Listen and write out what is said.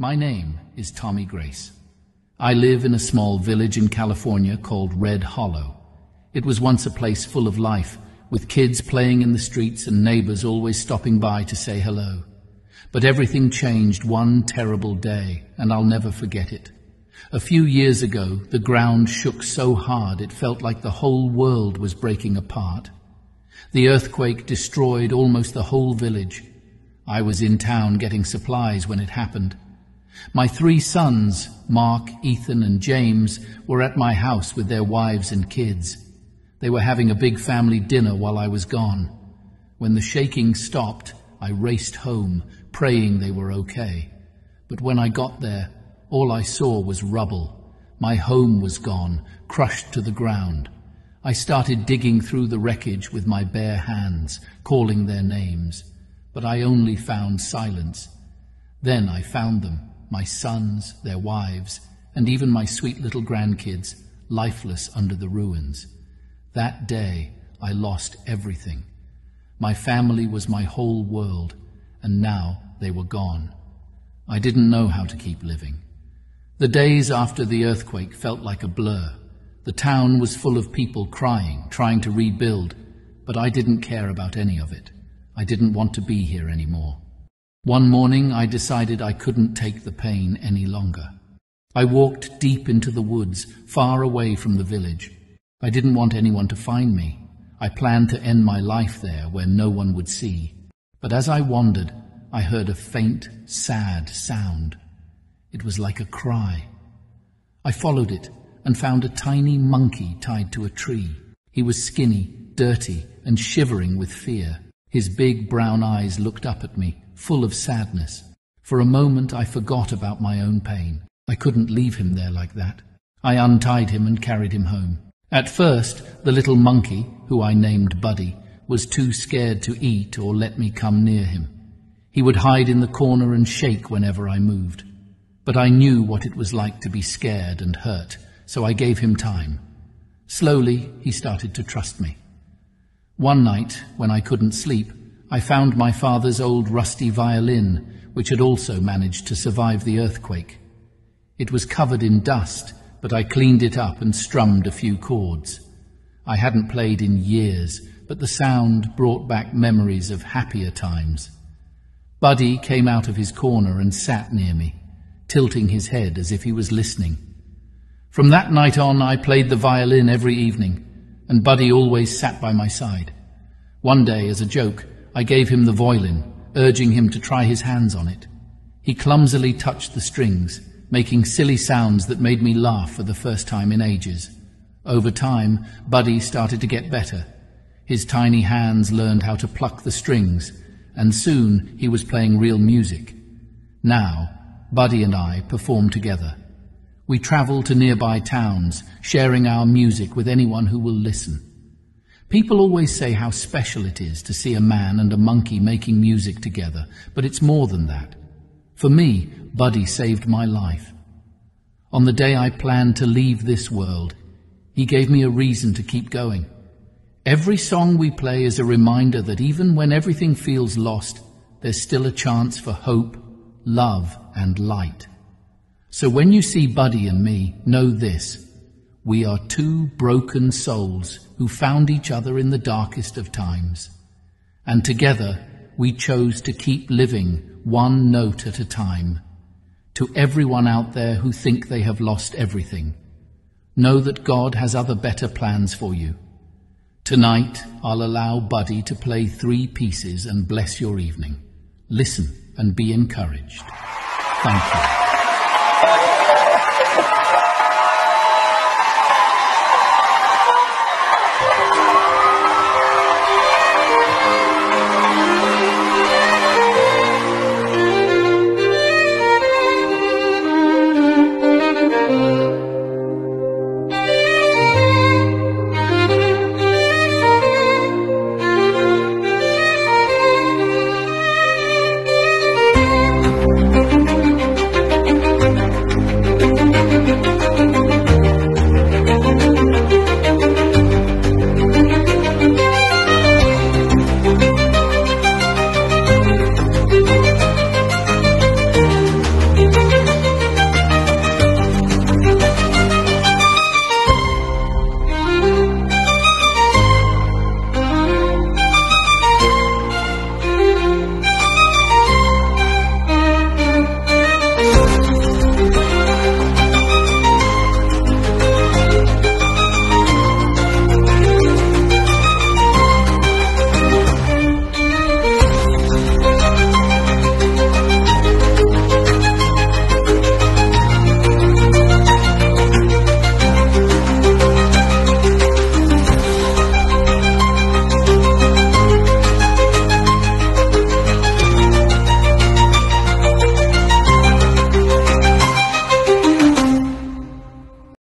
My name is Tommy Grace. I live in a small village in California called Red Hollow. It was once a place full of life, with kids playing in the streets and neighbors always stopping by to say hello. But everything changed one terrible day, and I'll never forget it. A few years ago, the ground shook so hard it felt like the whole world was breaking apart. The earthquake destroyed almost the whole village. I was in town getting supplies when it happened. My 3 sons, Mark, Ethan, and James, were at my house with their wives and kids. They were having a big family dinner while I was gone. When the shaking stopped, I raced home, praying they were okay. But when I got there, all I saw was rubble. My home was gone, crushed to the ground. I started digging through the wreckage with my bare hands, calling their names. But I only found silence. Then I found them, my sons, their wives, and even my sweet little grandkids, lifeless under the ruins. That day, I lost everything. My family was my whole world, and now they were gone. I didn't know how to keep living. The days after the earthquake felt like a blur. The town was full of people crying, trying to rebuild, but I didn't care about any of it. I didn't want to be here anymore. One morning, I decided I couldn't take the pain any longer. I walked deep into the woods, far away from the village. I didn't want anyone to find me. I planned to end my life there where no one would see. But as I wandered, I heard a faint, sad sound. It was like a cry. I followed it and found a tiny monkey tied to a tree. He was skinny, dirty, and shivering with fear. His big brown eyes looked up at me, full of sadness. For a moment I forgot about my own pain. I couldn't leave him there like that. I untied him and carried him home. At first, the little monkey, who I named Buddy, was too scared to eat or let me come near him. He would hide in the corner and shake whenever I moved. But I knew what it was like to be scared and hurt, so I gave him time. Slowly, he started to trust me. One night, when I couldn't sleep, I found my father's old rusty violin, which had also managed to survive the earthquake. It was covered in dust, but I cleaned it up and strummed a few chords. I hadn't played in years, but the sound brought back memories of happier times. Buddy came out of his corner and sat near me, tilting his head as if he was listening. From that night on, I played the violin every evening, and Buddy always sat by my side. One day, as a joke, I gave him the violin, urging him to try his hands on it. He clumsily touched the strings, making silly sounds that made me laugh for the first time in ages. Over time, Buddy started to get better. His tiny hands learned how to pluck the strings, and soon he was playing real music. Now, Buddy and I perform together. We travel to nearby towns, sharing our music with anyone who will listen. People always say how special it is to see a man and a monkey making music together, but it's more than that. For me, Buddy saved my life. On the day I planned to leave this world, he gave me a reason to keep going. Every song we play is a reminder that even when everything feels lost, there's still a chance for hope, love, and light. So when you see Buddy and me, know this: we are 2 broken souls who found each other in the darkest of times. And together, we chose to keep living one note at a time. To everyone out there who think they have lost everything, know that God has other better plans for you. Tonight, I'll allow Buddy to play 3 pieces and bless your evening. Listen and be encouraged. Thank you.